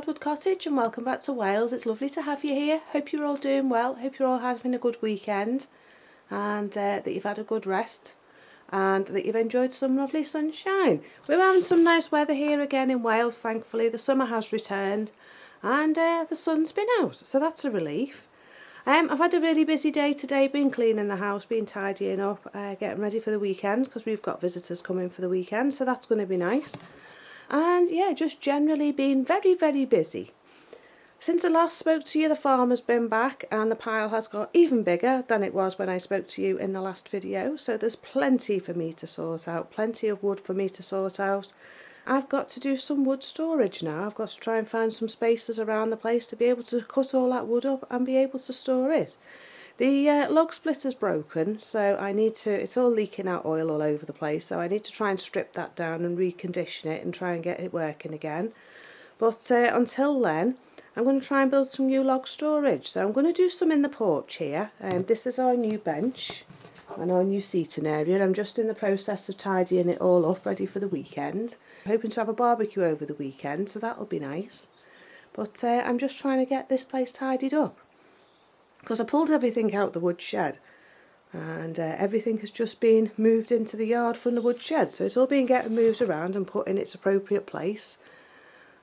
Wildwood Cottage and welcome back to Wales. It's lovely to have you here. Hope you're all doing well. Hope you're all having a good weekend and that you've had a good rest and that you've enjoyed some lovely sunshine. We're having some nice weather here again in Wales, thankfully. The summer has returned and the sun's been out, so that's a relief. I've had a really busy day today, been cleaning the house, been tidying up, getting ready for the weekend because we've got visitors coming for the weekend, so that's going to be nice. And yeah, just generally been very, very busy. Since I last spoke to you, the farm has been back and the pile has got even bigger than it was when I spoke to you in the last video. So there's plenty for me to sort out, plenty of wood for me to sort out. I've got to do some wood storage now. I've got to try and find some spaces around the place to be able to cut all that wood up and be able to store it. The log splitter's broken, so I need to, it's all leaking out oil all over the place, so I need to try and strip that down and recondition it and try and get it working again. But until then, I'm going to try and build some new log storage. So I'm going to do some in the porch here. This is our new bench and our new seating area. I'm just in the process of tidying it all up, ready for the weekend. I'm hoping to have a barbecue over the weekend, so that'll be nice. But I'm just trying to get this place tidied up, because I pulled everything out the woodshed and everything has just been moved into the yard from the woodshed, so it's all been getting moved around and put in its appropriate place,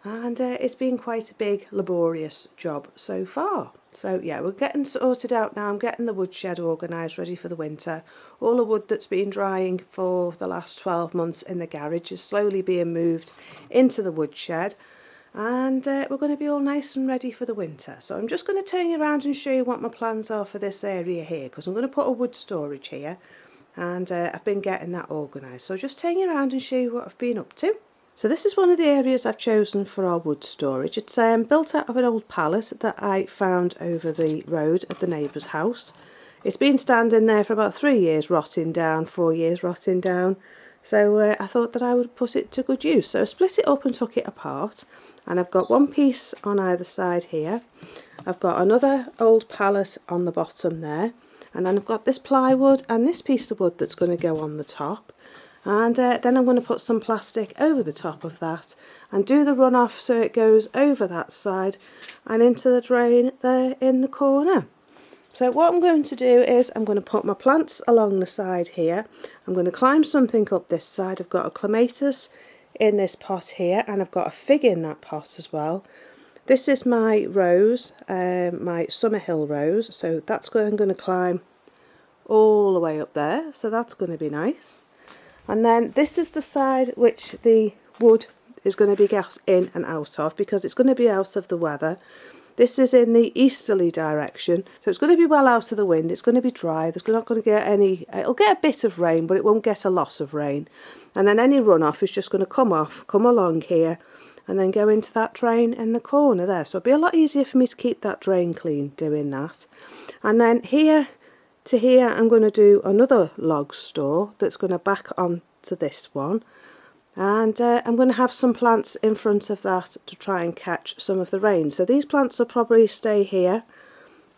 and it's been quite a big laborious job so far. So yeah, we're getting sorted out now. I'm getting the woodshed organised, ready for the winter. All the wood that's been drying for the last 12 months in the garage is slowly being moved into the woodshed. And we're going to be all nice and ready for the winter. So I'm just going to turn you around and show you what my plans are for this area here, because I'm going to put a wood storage here and I've been getting that organised. So just turn you around and show you what I've been up to. So this is one of the areas I've chosen for our wood storage. It's built out of an old pallet that I found over the road at the neighbour's house. It's been standing there for about 3 years rotting down, 4 years rotting down. So I thought that I would put it to good use. So I split it up and took it apart, and I've got one piece on either side here. I've got another old pallet on the bottom there, and then I've got this plywood and this piece of wood that's going to go on the top. And then I'm going to put some plastic over the top of that and do the runoff so it goes over that side and into the drain there in the corner. So what I'm going to do is I'm going to put my plants along the side here. I'm going to climb something up this side. I've got a clematis in this pot here and I've got a fig in that pot as well. This is my rose, my Summerhill rose. So that's I'm going to climb all the way up there. So that's going to be nice. And then this is the side which the wood is going to be got in and out of, because it's going to be out of the weather. This is in the easterly direction, so it's going to be well out of the wind. It's going to be dry. There's not going to get any, it'll get a bit of rain, but it won't get a lot of rain. And then any runoff is just going to come off, come along here, and then go into that drain in the corner there. So it'll be a lot easier for me to keep that drain clean doing that. And then here to here, I'm going to do another log store that's going to back on to this one. And I'm going to have some plants in front of that to try and catch some of the rain. So these plants will probably stay here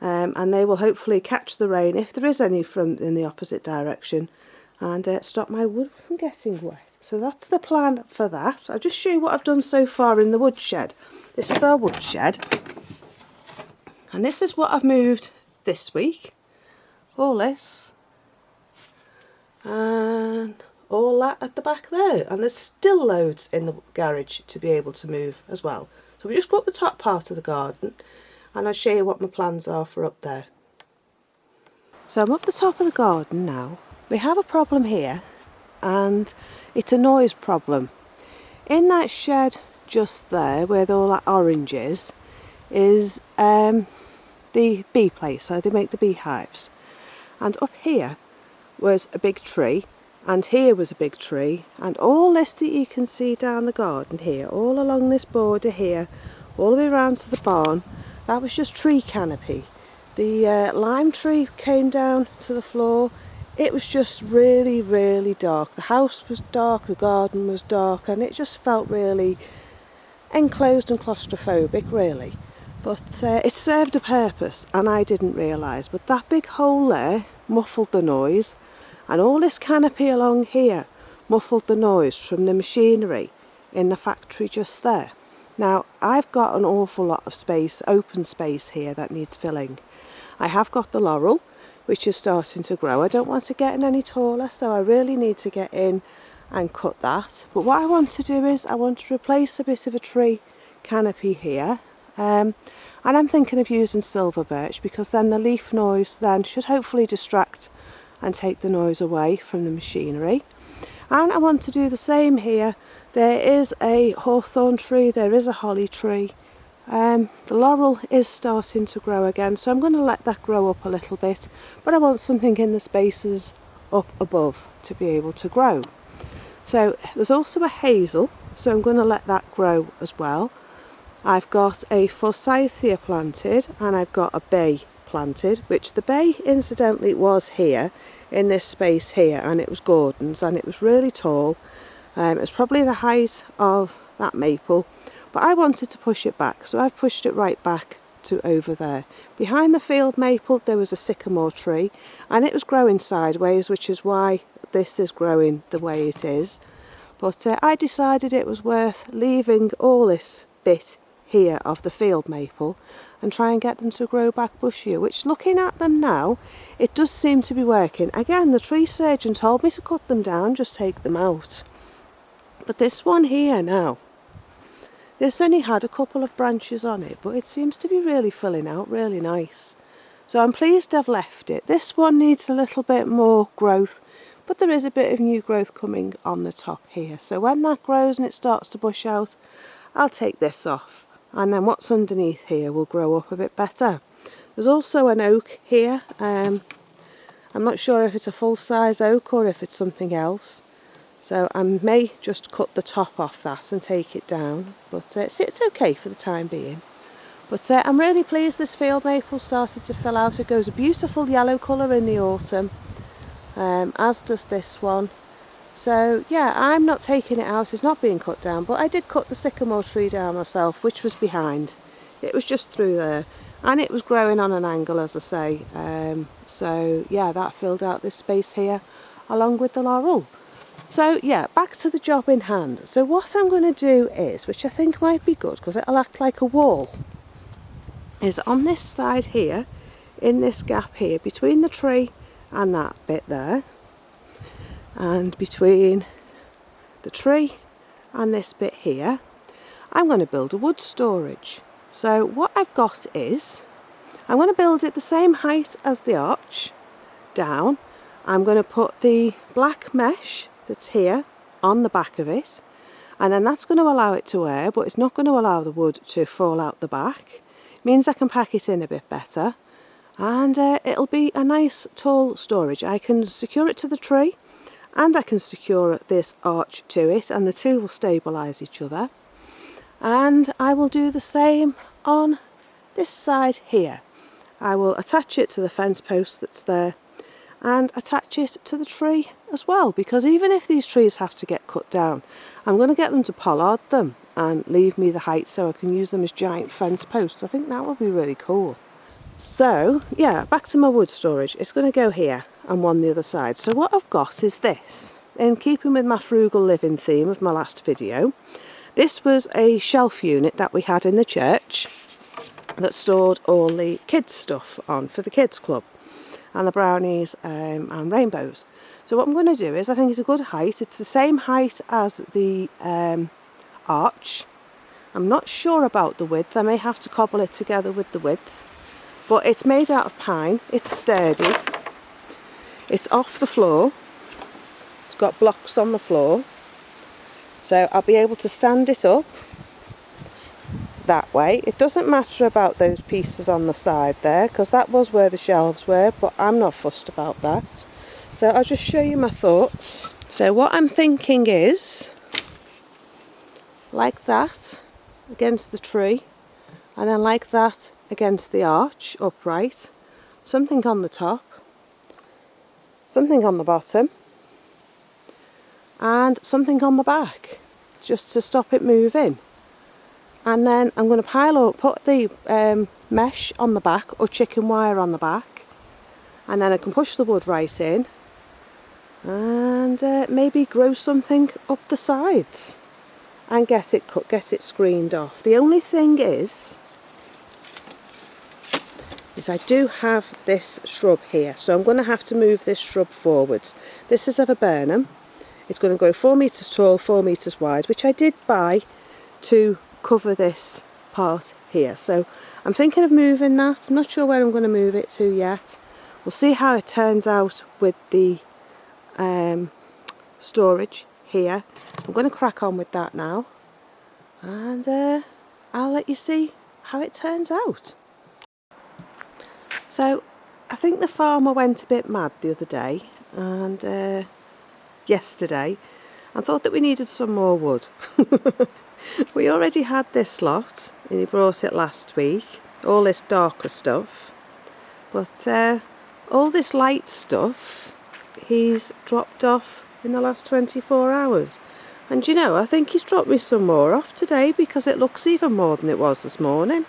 and they will hopefully catch the rain, if there is any, from in the opposite direction, and stop my wood from getting wet. So that's the plan for that. I'll just show you what I've done so far in the woodshed. This is our woodshed, and this is what I've moved this week. All this and all that at the back there, and there's still loads in the garage to be able to move as well. So we just got the top part of the garden and I'll show you what my plans are for up there. So I'm up the top of the garden now. We have a problem here, and it's a noise problem. In that shed just there where all that orange is the bee place, so they make the beehives. And up here was a big tree, and here was a big tree, and all this that you can see down the garden here, all along this border here, all the way around to the barn, that was just tree canopy. The lime tree came down to the floor. It was just really, really dark. The house was dark, the garden was dark, and it just felt really enclosed and claustrophobic, really. But it served a purpose, and I didn't realise. But that big hole there muffled the noise, and all this canopy along here muffled the noise from the machinery in the factory just there. Now I've got an awful lot of space, open space here that needs filling. I have got the laurel, which is starting to grow. I don't want to get any taller, so I really need to get in and cut that. But what I want to do is I want to replace a bit of a tree canopy here. And I'm thinking of using silver birch, because then the leaf noise then should hopefully distract and take the noise away from the machinery. And I want to do the same here. There is a hawthorn tree, there is a holly tree. The laurel is starting to grow again, so I'm going to let that grow up a little bit, but I want something in the spaces up above to be able to grow. So there's also a hazel, so I'm going to let that grow as well. I've got a forsythia planted, and I've got a bay planted, which the bay incidentally was here in this space here, and it was Gordon's, and it was really tall. It was probably the height of that maple, but I wanted to push it back, so I've pushed it right back to over there. Behind the field maple there was a sycamore tree, and it was growing sideways, which is why this is growing the way it is. But I decided it was worth leaving all this bit here of the field maple and try and get them to grow back bushier, which, looking at them now, it does seem to be working. Again, the tree surgeon told me to cut them down, just take them out. But this one here now, this only had a couple of branches on it, but it seems to be really filling out really nice. So I'm pleased I've left it. This one needs a little bit more growth, but there is a bit of new growth coming on the top here. So when that grows and it starts to bush out, I'll take this off, and then what's underneath here will grow up a bit better. There's also an oak here. I'm not sure if it's a full-size oak or if it's something else. So I may just cut the top off that and take it down, but it's okay for the time being. But I'm really pleased this field maple started to fill out. It goes a beautiful yellow colour in the autumn, as does this one. So yeah, I'm not taking it out, it's not being cut down, but I did cut the sycamore tree down myself, which was behind. It was just through there, and it was growing on an angle, as I say. So yeah, that filled out this space here along with the laurel. So yeah, back to the job in hand. So what I'm going to do is, which I think might be good because it'll act like a wall, is on this side here, in this gap here, between the tree and that bit there, and between the tree and this bit here, I'm going to build a wood storage. So what I've got is, I'm going to build it the same height as the arch down. I'm going to put the black mesh that's here on the back of it, and then that's going to allow it to air, but it's not going to allow the wood to fall out the back. It means I can pack it in a bit better, and it'll be a nice tall storage. I can secure it to the tree, and I can secure this arch to it, and the two will stabilise each other. And I will do the same on this side here. I will attach it to the fence post that's there, and attach it to the tree as well, because even if these trees have to get cut down, I'm going to get them to pollard them and leave me the height so I can use them as giant fence posts. I think that would be really cool. So yeah, back to my wood storage. It's going to go here and one the other side. So what I've got is this, in keeping with my frugal living theme of my last video. This was a shelf unit that we had in the church that stored all the kids stuff on for the kids club, and the brownies and rainbows. So what I'm going to do is, I think it's a good height. It's the same height as the arch. I'm not sure about the width. I may have to cobble it together with the width. But it's made out of pine. It's sturdy. It's off the floor. It's got blocks on the floor. So I'll be able to stand it up that way. It doesn't matter about those pieces on the side there, because that was where the shelves were, but I'm not fussed about that. So I'll just show you my thoughts. So what I'm thinking is, like that against the tree, and then like that against the arch upright, something on the top, something on the bottom, and something on the back, just to stop it moving. And then I'm going to pile up, put the mesh on the back, or chicken wire on the back, and then I can push the wood right in, and maybe grow something up the sides. and get it cut, get it screened off. The only thing is I do have this shrub here, so I'm going to have to move this shrub forwards. This is a viburnum. It's going to go 4 metres tall, 4 metres wide, which I did buy to cover this part here. So I'm thinking of moving that. I'm not sure where I'm going to move it to yet. We'll see how it turns out with the storage here. I'm going to crack on with that now, and I'll let you see how it turns out. So I think the farmer went a bit mad the other day and yesterday, and thought that we needed some more wood. We already had this lot and he brought it last week, all this darker stuff, but all this light stuff he's dropped off in the last 24 hours. And you know, I think he's dropped me some more off today because it looks even more than it was this morning.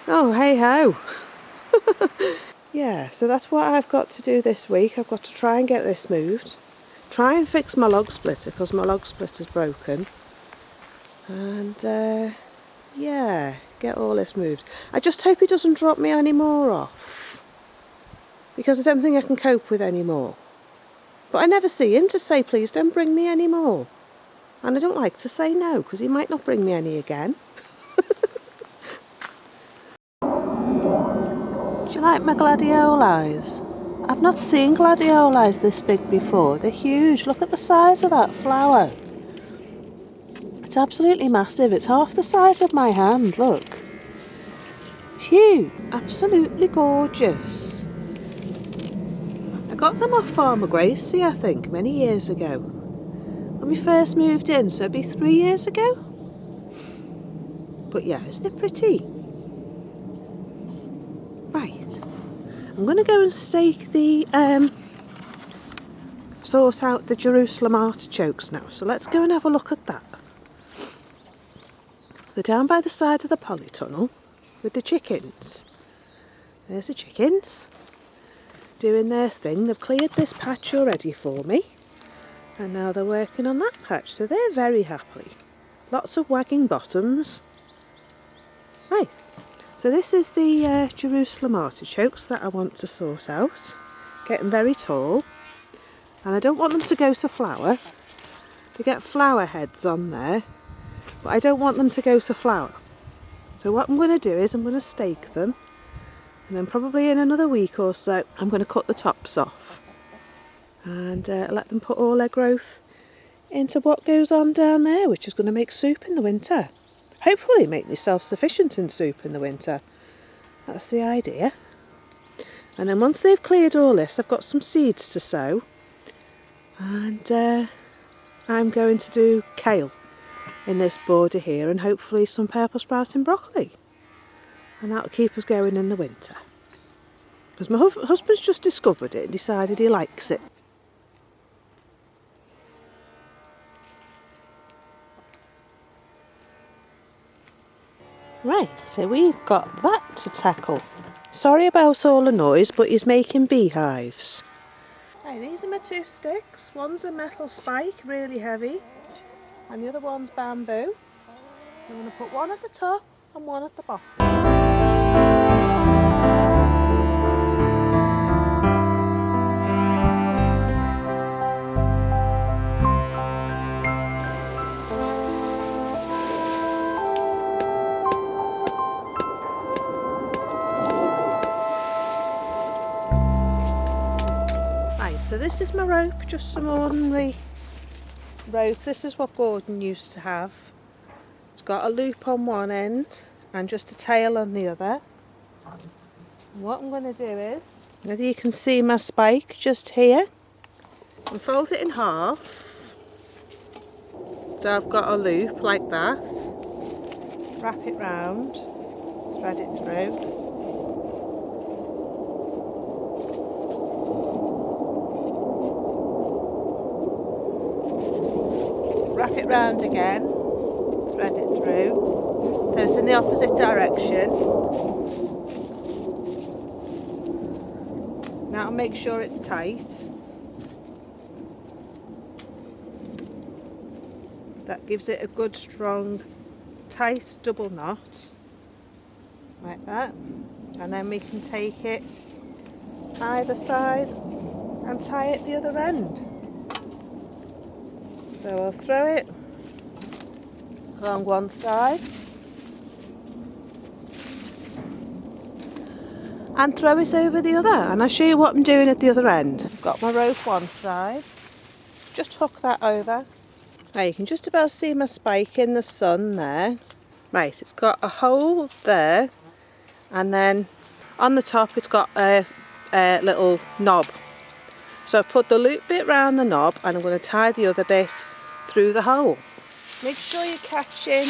Oh, hey ho. Yeah, so that's what I've got to do this week. I've got to try and get this moved. Try and fix my log splitter because my log splitter's broken. And yeah, get all this moved. I just hope he doesn't drop me any more off, because I don't think I can cope with any more. But I never see him to say, please don't bring me any more. And I don't like to say no, because he might not bring me any again. Do you like my gladioli? I've not seen gladioli this big before. They're huge. Look at the size of that flower. It's absolutely massive. It's half the size of my hand, look. It's huge. Absolutely gorgeous. I got them off Farmer Gracie, I think, many years ago. When we first moved in, so it'd be 3 years ago. But yeah, isn't it pretty? Right. I'm going to go and stake the, sort out the Jerusalem artichokes now. So let's go and have a look at that. They're down by the side of the polytunnel with the chickens. There's the chickens doing their thing. They've cleared this patch already for me, and now they're working on that patch, so they're very happy. Lots of wagging bottoms. Right, so this is the Jerusalem artichokes that I want to sort out. Getting very tall, and I don't want them to go to flower. They get flower heads on there, but I don't want them to go to flower. So what I'm going to do is I'm going to stake them, and then probably in another week or so I'm going to cut the tops off and let them put all their growth into what goes on down there, which is going to make soup in the winter. Hopefully make me self-sufficient in soup in the winter. That's the idea. And then once they've cleared all this, I've got some seeds to sow, and I'm going to do kale in this border here, and hopefully some purple sprouting broccoli, and that'll keep us going in the winter, because my husband's just discovered it and decided he likes it. Right, so we've got that to tackle. Sorry about all the noise, but he's making beehives. Hey, these are my 2 sticks. One's a metal spike, really heavy, and the other one's bamboo. So I'm going to put one at the top and one at the bottom. Right, so this is my rope, just some ordinary rope. This is what Gordon used to have. It's got a loop on one end and just a tail on the other. And what I'm going to do is, whether you can see my spike just here, and fold it in half. So I've got a loop like that. Wrap it round, thread it through. Wrap it round again, thread it through, so it's in the opposite direction. Now make sure it's tight. that gives it a good strong tight double knot like that, and then we can take it either side and tie it the other end. So I'll throw it along one side and throw it over the other, and I'll show you what I'm doing at the other end. I've got my rope one side, just hook that over. Now you can just about see my spike in the sun there. Right, it's got a hole there, and then on the top it's got a little knob. So I've put the loop bit round the knob, and I'm going to tie the other bit through the hole. Make sure you're catching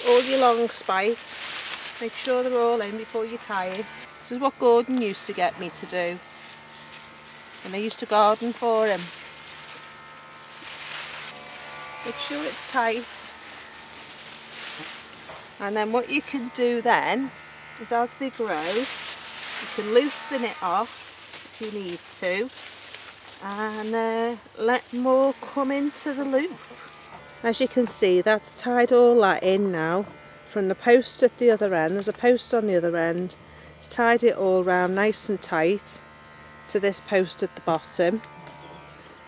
all your long spikes. Make sure they're all in before you tie it. This is what Gordon used to get me to do when I used to garden for him. Make sure it's tight. And then what you can do then is, as they grow, you can loosen it off if you need to, and let more come into the loop. As you can see, that's tied all that in now from the post at the other end. There's a post on the other end. It's tied it all round nice and tight to this post at the bottom.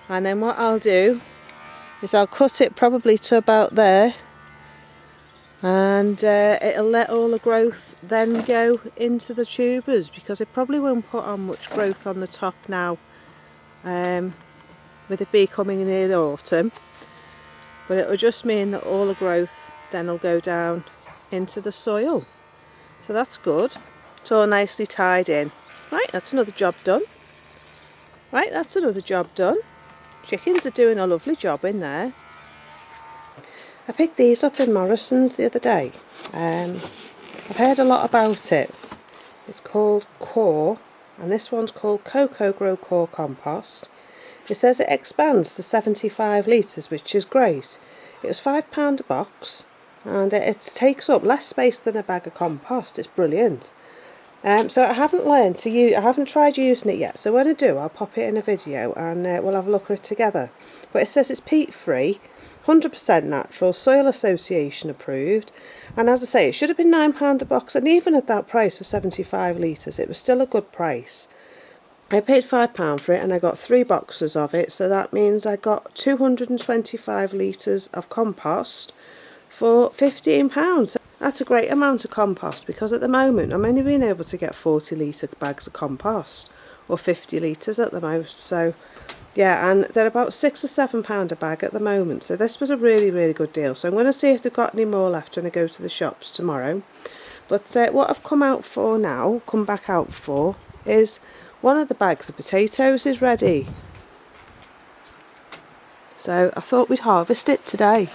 And then what I'll do is I'll cut it probably to about there, and it'll let all the growth then go into the tubers, because it probably won't put on much growth on the top now, with it be coming in the autumn, but it will just mean that all the growth then will go down into the soil. So that's good. It's all nicely tied in. Right, that's another job done. Right, that's another job done. Chickens are doing a lovely job in there. I picked these up in Morrison's the other day. I've heard a lot about it. It's called Core, and this one's called Cocoa Grow Core Compost. It says it expands to 75 litres, which is great. It was £5 a box, and it takes up less space than a bag of compost. It's brilliant. So I haven't learned to use. I haven't tried using it yet. So when I do, I'll pop it in a video, and we'll have a look at it together. But it says it's peat free, 100% natural, Soil Association approved, and as I say, it should have been £9 a box, and even at that price of 75 litres, it was still a good price. I paid £5 for it, and I got 3 boxes of it, so that means I got 225 litres of compost for £15. That's a great amount of compost, because at the moment I'm only being able to get 40 litre bags of compost, or 50 litres at the most. So yeah, and they're about £6 or £7 a bag at the moment, so this was a really good deal. So I'm going to see if they've got any more left when I go to the shops tomorrow. But what I've come back out for is one of the bags of potatoes is ready, so I thought we'd harvest it today.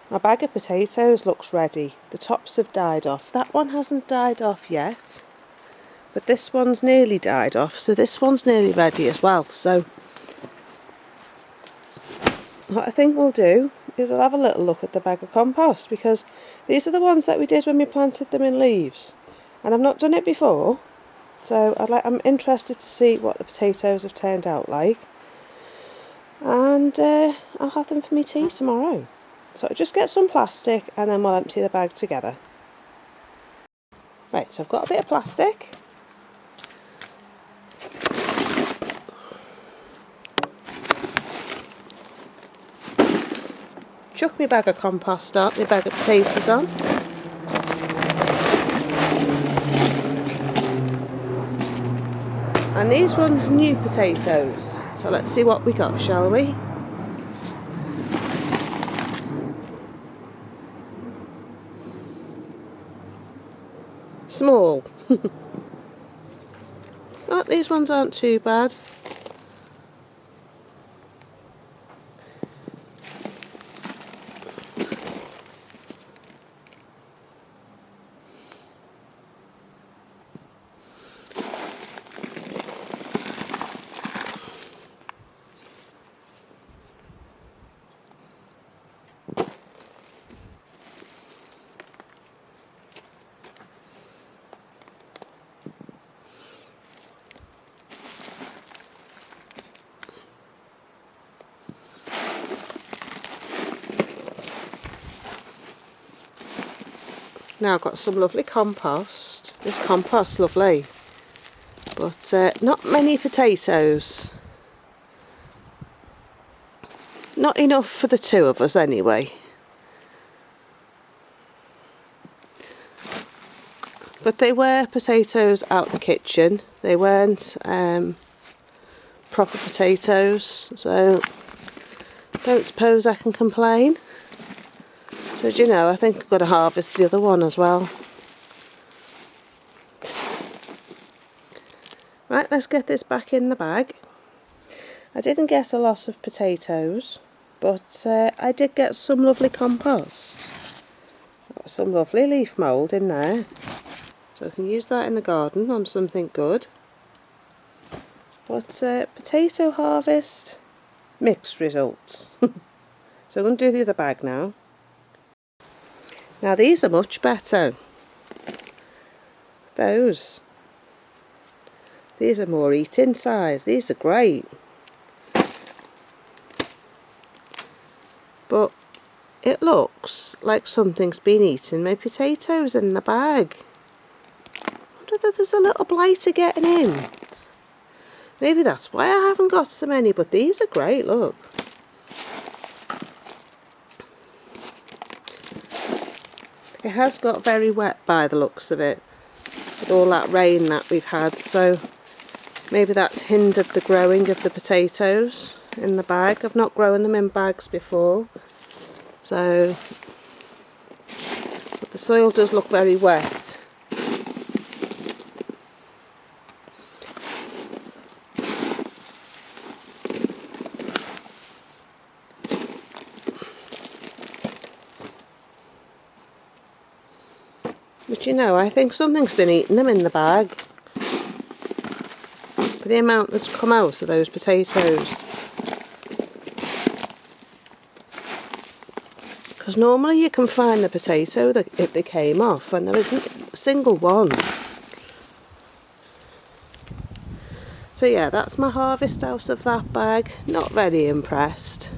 My bag of potatoes looks ready. The tops have died off. That one hasn't died off yet, but this one's nearly died off, so this one's nearly ready as well. So what I think we'll do is we'll have a little look at the bag of compost, because these are the ones that we did when we planted them in leaves, and I've not done it before, so I'm interested to see what the potatoes have turned out like, and I'll have them for me tea tomorrow. So I'll just get some plastic, and then we'll empty the bag together. Right, so I've got a bit of plastic. Chuck my bag of compost on, my bag of potatoes on. And these ones new potatoes. So let's see what we got, shall we? Small. Oh, these ones aren't too bad. Now I've got some lovely compost. This compost's lovely, but not many potatoes. Not enough for the two of us anyway. But they were potatoes out the kitchen. They weren't proper potatoes, so don't suppose I can complain. So do you know, I think I've got to harvest the other one as well. Right, let's get this back in the bag. I didn't get a lot of potatoes, but I did get some lovely compost. Got some lovely leaf mould in there. So I can use that in the garden on something good. But potato harvest, mixed results. So I'm going to do the other bag now. Now these are much better. These are more eating size. These are great. But it looks like something's been eating my potatoes in the bag. There's a little blighter getting in. Maybe that's why I haven't got so many, but these are great, look. It has got very wet by the looks of it, with all that rain that we've had, so maybe that's hindered the growing of the potatoes in the bag. I've not grown them in bags before, so but the soil does look very wet. But you know, I think something's been eating them in the bag. For the amount that's come out of those potatoes. Because normally you can find the potato that they came off and there isn't a single one. So yeah, that's my harvest out of that bag. Not very impressed.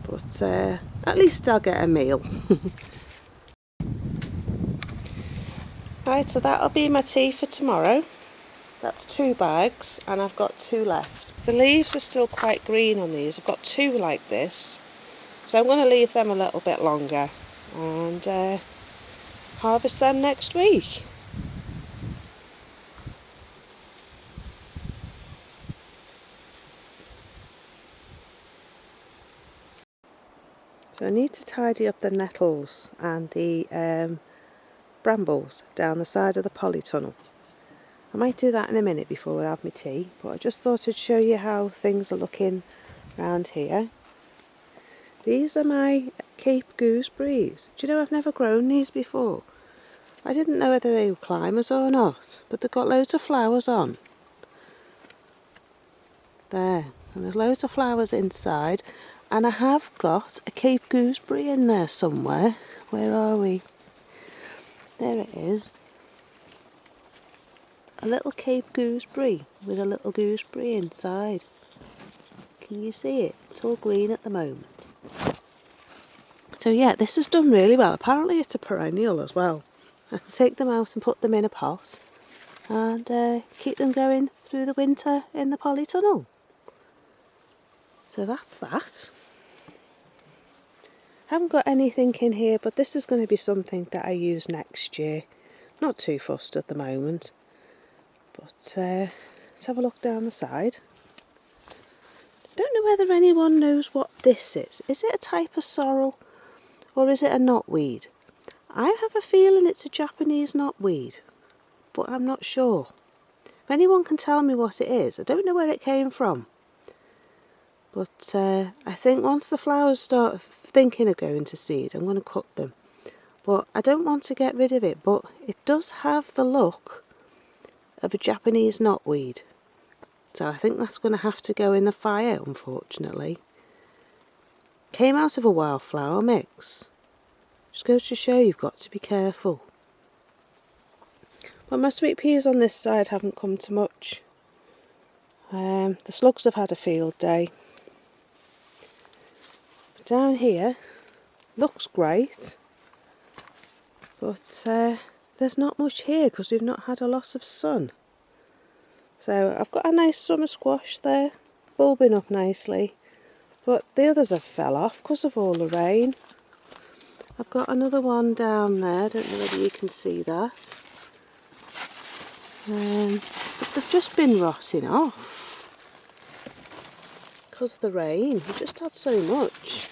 But at least I'll get a meal. Right, so that'll be my tea for tomorrow. That's 2 bags and I've got 2 left. The leaves are still quite green on these. I've got 2 like this. So I'm going to leave them a little bit longer and harvest them next week. So I need to tidy up the nettles and the brambles down the side of the polytunnel. I might do that in a minute before I have my tea, but I just thought I'd show you how things are looking around here. These are my Cape gooseberries. Do you know I've never grown these before? I didn't know whether they were climbers or not, but they've got loads of flowers on. There, and there's loads of flowers inside, and I have got a Cape gooseberry in there somewhere. Where are we? There it is. A little Cape gooseberry with a little gooseberry inside. Can you see it? It's all green at the moment. So yeah, this has done really well. Apparently it's a perennial as well. I can take them out and put them in a pot and keep them going through the winter in the polytunnel. So that's that. Haven't got anything in here, but this is going to be something that I use next year. Not too fussed at the moment. But let's have a look down the side. Don't know whether anyone knows what this is. Is it a type of sorrel or is it a knotweed? I have a feeling it's a Japanese knotweed, but I'm not sure. If anyone can tell me what it is, I don't know where it came from. But I think once the flowers start thinking of going to seed, I'm going to cut them. But I don't want to get rid of it, but it does have the look of a Japanese knotweed. So I think that's going to have to go in the fire, unfortunately. Came out of a wildflower mix. Just goes to show you've got to be careful. But my sweet peas on this side haven't come to much. The slugs have had a field day. But down here, looks great. But there's not much here because we've not had a lot of sun. So I've got a nice summer squash there, bulbing up nicely. But the others have fell off because of all the rain. I've got another one down there, I don't know whether you can see that. But they've just been rotting off because of the rain. We just had so much.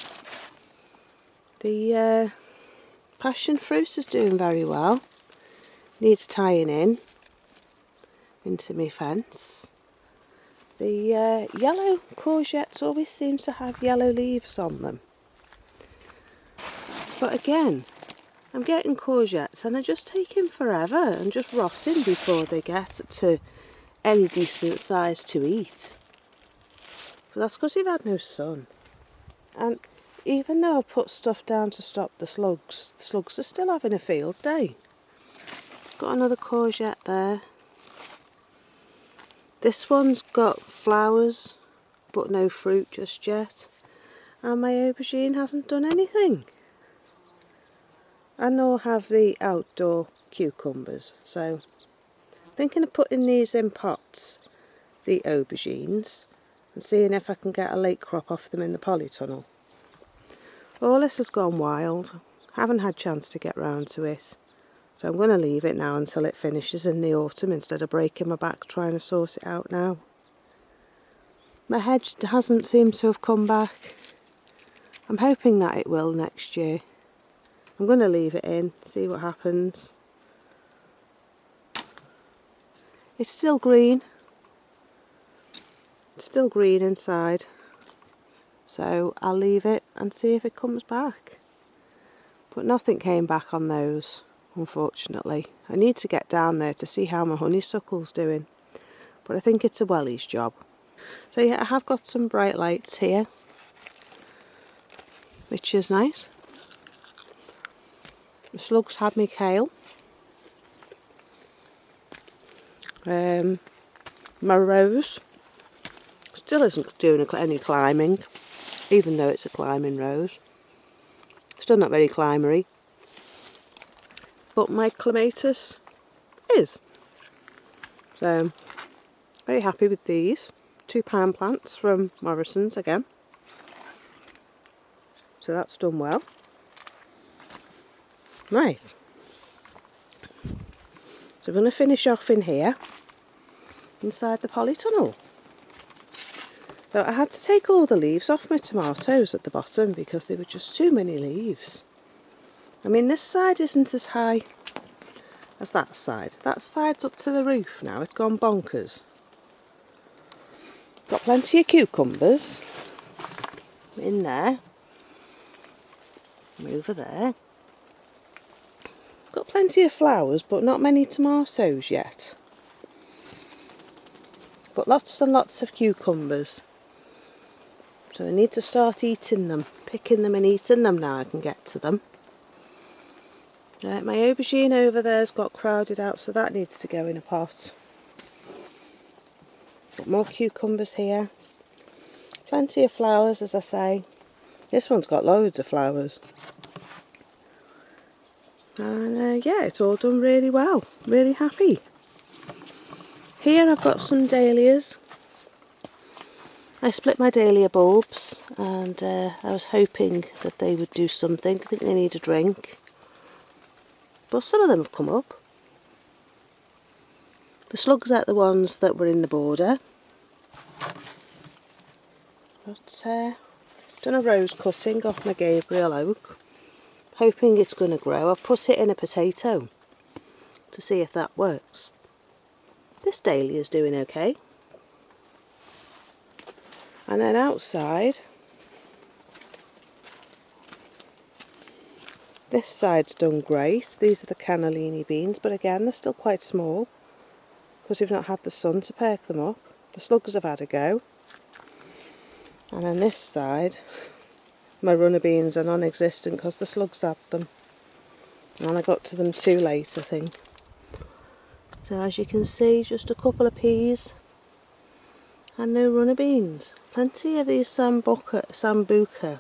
The passion fruit is doing very well. Needs tying in into my fence. The yellow courgettes always seem to have yellow leaves on them. But again, I'm getting courgettes and they're just taking forever and just rotting before they get to any decent size to eat. But that's because we've had no sun. And even though I've put stuff down to stop the slugs are still having a field day. Got another courgette there. This one's got flowers but no fruit just yet. And my aubergine hasn't done anything. And nor have the outdoor cucumbers. So I'm thinking of putting these in pots, the aubergines, and seeing if I can get a late crop off them in the polytunnel. All this has gone wild. Haven't had a chance to get round to it. So I'm going to leave it now until it finishes in the autumn instead of breaking my back trying to sort it out now. My hedge hasn't seemed to have come back. I'm hoping that it will next year. I'm going to leave it in, see what happens. It's still green. It's still green inside. So I'll leave it and see if it comes back. But nothing came back on those, unfortunately. I need to get down there to see how my honeysuckle's doing. But I think it's a welly's job. So yeah, I have got some bright lights here, which is nice. The slugs had me kale. My rose still isn't doing any climbing, even though it's a climbing rose. Still not very climbery. But my clematis is. So, very happy with these. £2 plants from Morrison's again. So that's done well. Right. So we're going to finish off in here, inside the polytunnel. So I had to take all the leaves off my tomatoes at the bottom because there were just too many leaves. I mean, this side isn't as high as that side. That side's up to the roof now, it's gone bonkers. Got plenty of cucumbers in there. Over there. Got plenty of flowers, but not many tomatoes yet. But lots and lots of cucumbers. So I need to start eating them, picking them and eating them now I can get to them. My aubergine over there's got crowded out, so that needs to go in a pot. Got more cucumbers here. Plenty of flowers, as I say. This one's got loads of flowers. And yeah, it's all done really well. Really happy. Here I've got some dahlias. I split my dahlia bulbs and I was hoping that they would do something. I think they need a drink. But some of them have come up. The slugs are the ones that were in the border. But done a rose cutting off my Gabriel oak. Hoping it's going to grow. I've put it in a potato to see if that works. This dahlia is doing okay. And then outside, this side's done great. These are the cannellini beans, but again they're still quite small because we've not had the sun to perk them up. The slugs have had a go. And then this side, my runner beans are non-existent because the slugs had them. And I got to them too late, I think. So as you can see, just a couple of peas and no runner beans. Plenty of these sambuca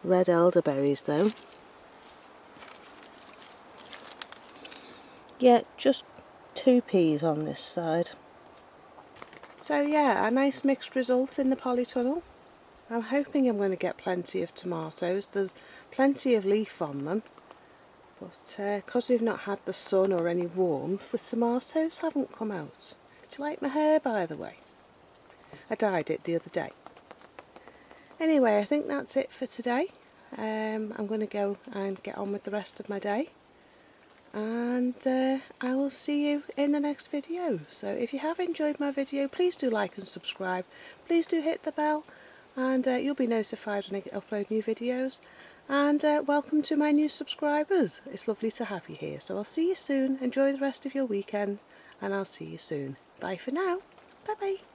red elderberries though. Yeah, just 2 peas on this side. So yeah, a nice mixed result in the polytunnel. I'm hoping I'm going to get plenty of tomatoes. There's plenty of leaf on them, but because we've not had the sun or any warmth, the tomatoes haven't come out. Do you like my hair, by the way? I dyed it the other day. Anyway, I think that's it for today. I'm going to go and get on with the rest of my day, and I will see you in the next video. So if you have enjoyed my video, please do like and subscribe. Please do hit the bell, and you'll be notified when I upload new videos. And welcome to my new subscribers. It's lovely to have you here. So I'll see you soon. Enjoy the rest of your weekend, and I'll see you soon. Bye for now. Bye bye.